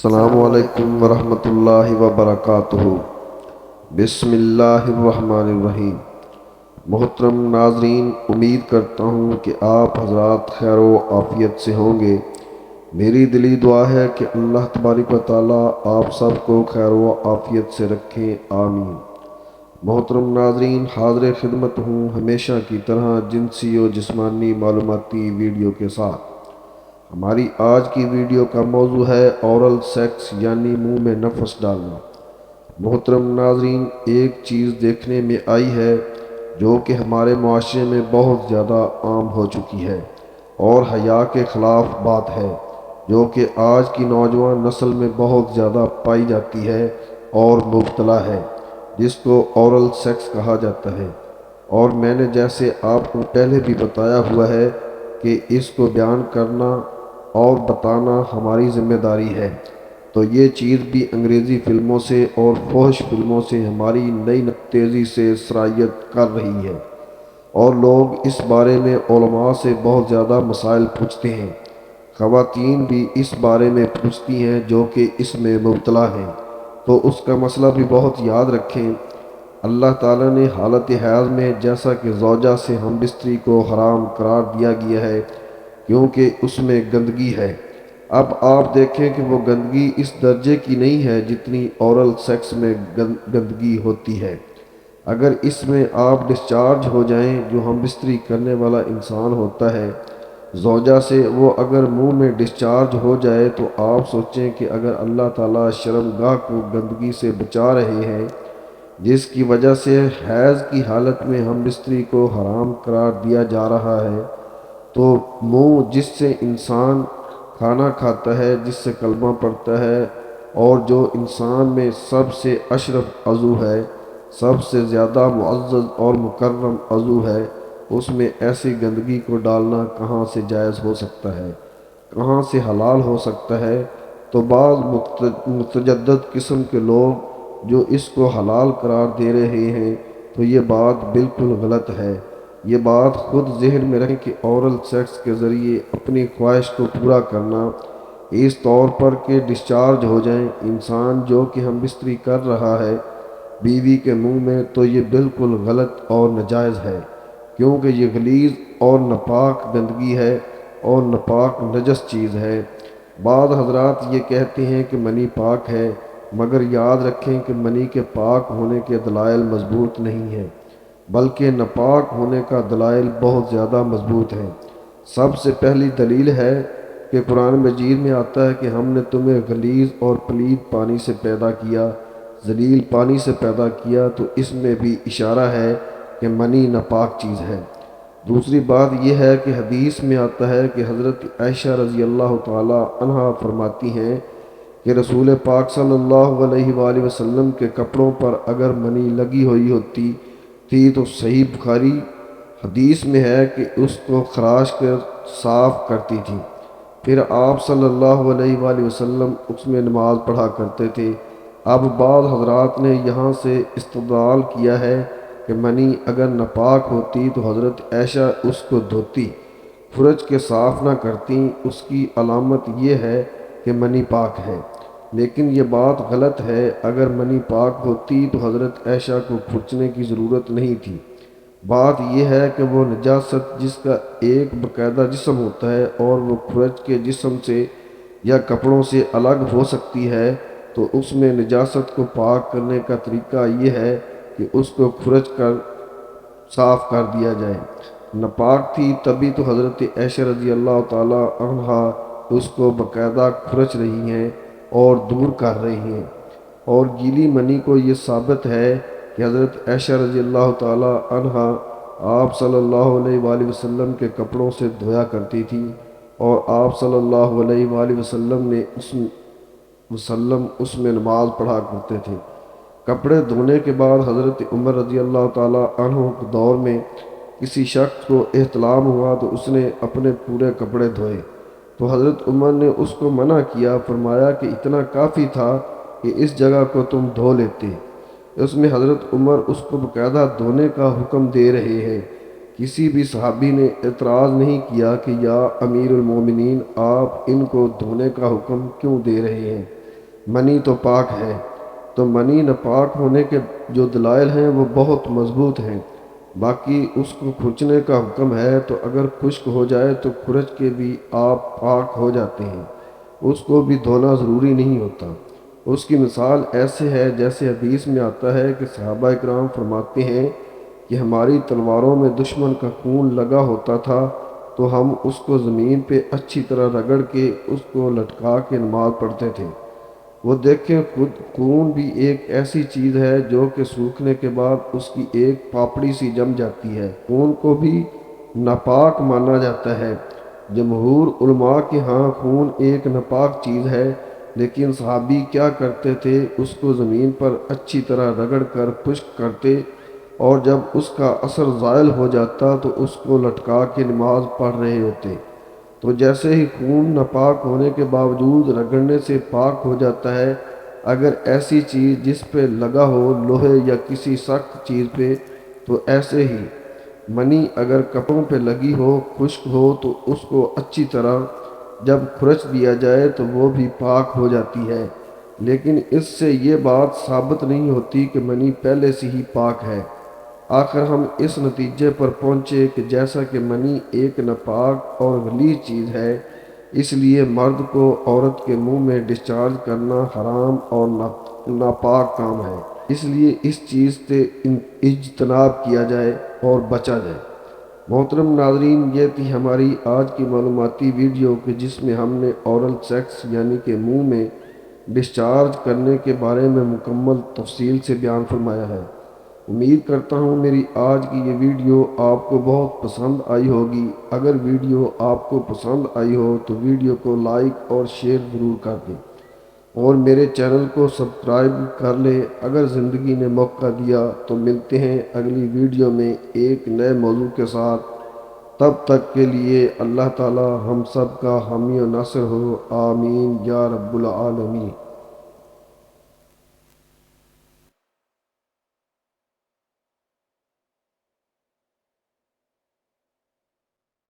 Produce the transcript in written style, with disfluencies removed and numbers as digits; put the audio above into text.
السلام علیکم ورحمۃ اللہ وبرکاتہ۔ بسم اللہ الرحمن الرحیم۔ محترم ناظرین، امید کرتا ہوں کہ آپ حضرات خیر و عافیت سے ہوں گے۔ میری دلی دعا ہے کہ اللہ تبارک و تعالیٰ آپ سب کو خیر و عافیت سے رکھیں، آمین۔ محترم ناظرین، حاضر خدمت ہوں ہمیشہ کی طرح جنسی و جسمانی معلوماتی ویڈیو کے ساتھ۔ ہماری آج کی ویڈیو کا موضوع ہے اورل سیکس یعنی منہ میں نفس ڈالنا۔ محترم ناظرین، ایک چیز دیکھنے میں آئی ہے جو کہ ہمارے معاشرے میں بہت زیادہ عام ہو چکی ہے اور حیا کے خلاف بات ہے، جو کہ آج کی نوجوان نسل میں بہت زیادہ پائی جاتی ہے اور مبتلا ہے، جس کو اورل سیکس کہا جاتا ہے۔ اور میں نے جیسے آپ کو پہلے بھی بتایا ہوا ہے کہ اس کو بیان کرنا اور بتانا ہماری ذمہ داری ہے، تو یہ چیز بھی انگریزی فلموں سے اور فحش فلموں سے ہماری نئی تیزی سے سرایت کر رہی ہے، اور لوگ اس بارے میں علماء سے بہت زیادہ مسائل پوچھتے ہیں۔ خواتین بھی اس بارے میں پوچھتی ہیں جو کہ اس میں مبتلا ہیں، تو اس کا مسئلہ بھی بہت یاد رکھیں۔ اللہ تعالیٰ نے حالت حیض میں جیسا کہ زوجہ سے ہم بستری کو حرام قرار دیا گیا ہے کیونکہ اس میں گندگی ہے۔ اب آپ دیکھیں کہ وہ گندگی اس درجے کی نہیں ہے جتنی اورل سیکس میں گندگی ہوتی ہے۔ اگر اس میں آپ ڈسچارج ہو جائیں، جو ہم بستری کرنے والا انسان ہوتا ہے زوجہ سے، وہ اگر منہ میں ڈسچارج ہو جائے تو آپ سوچیں کہ اگر اللہ تعالیٰ شرمگاہ کو گندگی سے بچا رہے ہیں، جس کی وجہ سے حیض کی حالت میں ہم بستری کو حرام قرار دیا جا رہا ہے، تو منہ جس سے انسان کھانا کھاتا ہے، جس سے کلمہ پڑھتا ہے، اور جو انسان میں سب سے اشرف عضو ہے، سب سے زیادہ معزز اور مکرم عضو ہے، اس میں ایسی گندگی کو ڈالنا کہاں سے جائز ہو سکتا ہے، کہاں سے حلال ہو سکتا ہے؟ تو بعض متجدد قسم کے لوگ جو اس کو حلال قرار دے رہے ہیں، تو یہ بات بالکل غلط ہے۔ یہ بات خود ذہن میں رکھیں کہ اورل سیکس کے ذریعے اپنی خواہش کو پورا کرنا اس طور پر کہ ڈسچارج ہو جائیں انسان جو کہ ہم بستری کر رہا ہے بیوی کے منہ میں، تو یہ بالکل غلط اور ناجائز ہے، کیونکہ یہ غلیظ اور ناپاک گندگی ہے اور ناپاک نجس چیز ہے۔ بعض حضرات یہ کہتے ہیں کہ منی پاک ہے، مگر یاد رکھیں کہ منی کے پاک ہونے کے دلائل مضبوط نہیں ہیں، بلکہ ناپاک ہونے کا دلائل بہت زیادہ مضبوط ہیں۔ سب سے پہلی دلیل ہے کہ قرآن مجید میں آتا ہے کہ ہم نے تمہیں غلیظ اور پلید پانی سے پیدا کیا، ذلیل پانی سے پیدا کیا، تو اس میں بھی اشارہ ہے کہ منی ناپاک چیز ہے۔ دوسری بات یہ ہے کہ حدیث میں آتا ہے کہ حضرت عائشہ رضی اللہ تعالی عنہا فرماتی ہیں کہ رسول پاک صلی اللہ علیہ وآلہ وسلم کے کپڑوں پر اگر منی لگی ہوئی ہوتی تھی تو صحیح بخاری حدیث میں ہے کہ اس کو خراش کر صاف کرتی تھی، پھر آپ صلی اللہ علیہ وآلہ وسلم اس میں نماز پڑھا کرتے تھے۔ اب بعض حضرات نے یہاں سے استدلال کیا ہے کہ منی اگر ناپاک ہوتی تو حضرت عائشہ اس کو دھوتی، فرج کے صاف نہ کرتی، اس کی علامت یہ ہے کہ منی پاک ہے۔ لیکن یہ بات غلط ہے، اگر منی پاک ہوتی تو حضرت عائشہ کو کھرچنے کی ضرورت نہیں تھی۔ بات یہ ہے کہ وہ نجاست جس کا ایک باقاعدہ جسم ہوتا ہے اور وہ کھرچ کے جسم سے یا کپڑوں سے الگ ہو سکتی ہے، تو اس میں نجاست کو پاک کرنے کا طریقہ یہ ہے کہ اس کو کھرچ کر صاف کر دیا جائے۔ ناپاک تھی تبھی تو حضرت عائشہ رضی اللہ تعالی عنہا اس کو باقاعدہ کھرچ رہی ہیں اور دور کر رہی ہیں۔ اور گیلی منی کو یہ ثابت ہے کہ حضرت عائشہ رضی اللہ تعالی عنہا آپ صلی اللہ علیہ وآلہ وسلم کے کپڑوں سے دھویا کرتی تھی، اور آپ صلی اللہ علیہ وآلہ وسلم اس میں نماز پڑھا کرتے تھے۔ کپڑے دھونے کے بعد حضرت عمر رضی اللہ تعالی عنہ کے دور میں کسی شخص کو احتلام ہوا تو اس نے اپنے پورے کپڑے دھوئے، تو حضرت عمر نے اس کو منع کیا، فرمایا کہ اتنا کافی تھا کہ اس جگہ کو تم دھو لیتے۔ اس میں حضرت عمر اس کو باقاعدہ دھونے کا حکم دے رہے ہیں۔ کسی بھی صحابی نے اعتراض نہیں کیا کہ یا امیر المومنین، آپ ان کو دھونے کا حکم کیوں دے رہے ہیں؟ منی تو پاک ہے، تو منی ناپاک ہونے کے جو دلائل ہیں وہ بہت مضبوط ہیں۔ باقی اس کو کھرچنے کا حکم ہے، تو اگر خشک ہو جائے تو کھرچ کے بھی آپ پاک ہو جاتے ہیں، اس کو بھی دھونا ضروری نہیں ہوتا۔ اس کی مثال ایسے ہے جیسے حدیث میں آتا ہے کہ صحابہ اکرام فرماتے ہیں کہ ہماری تلواروں میں دشمن کا خون لگا ہوتا تھا تو ہم اس کو زمین پہ اچھی طرح رگڑ کے اس کو لٹکا کے نماز پڑھتے تھے۔ وہ دیکھیں، خود خون بھی ایک ایسی چیز ہے جو کہ سوکھنے کے بعد اس کی ایک پاپڑی سی جم جاتی ہے۔ خون کو بھی ناپاک مانا جاتا ہے۔ جمہور علماء کے ہاں خون ایک ناپاک چیز ہے، لیکن صحابی کیا کرتے تھے، اس کو زمین پر اچھی طرح رگڑ کر خشک کرتے، اور جب اس کا اثر زائل ہو جاتا تو اس کو لٹکا کے نماز پڑھ رہے ہوتے۔ تو جیسے ہی خون ناپاک ہونے کے باوجود رگڑنے سے پاک ہو جاتا ہے، اگر ایسی چیز جس پہ لگا ہو لوہے یا کسی سخت چیز پہ، تو ایسے ہی منی اگر کپڑوں پہ لگی ہو، خشک ہو، تو اس کو اچھی طرح جب کھرچ دیا جائے تو وہ بھی پاک ہو جاتی ہے۔ لیکن اس سے یہ بات ثابت نہیں ہوتی کہ منی پہلے سے ہی پاک ہے۔ آخر ہم اس نتیجے پر پہنچے کہ جیسا کہ منی ایک ناپاک اور غلیظ چیز ہے، اس لیے مرد کو عورت کے منہ میں ڈسچارج کرنا حرام اور ناپاک کام ہے۔ اس لیے اس چیز سے اجتناب کیا جائے اور بچا جائے۔ محترم ناظرین، یہ تھی ہماری آج کی معلوماتی ویڈیو کہ جس میں ہم نے اورل سیکس یعنی کہ منہ میں ڈسچارج کرنے کے بارے میں مکمل تفصیل سے بیان فرمایا ہے۔ امید کرتا ہوں میری آج کی یہ ویڈیو آپ کو بہت پسند آئی ہوگی۔ اگر ویڈیو آپ کو پسند آئی ہو تو ویڈیو کو لائک اور شیئر ضرور کر دیں، اور میرے چینل کو سبسکرائب کر لیں۔ اگر زندگی نے موقع دیا تو ملتے ہیں اگلی ویڈیو میں ایک نئے موضوع کے ساتھ۔ تب تک کے لیے اللہ تعالی ہم سب کا حامی و ناصر ہو، آمین یا رب العالمین۔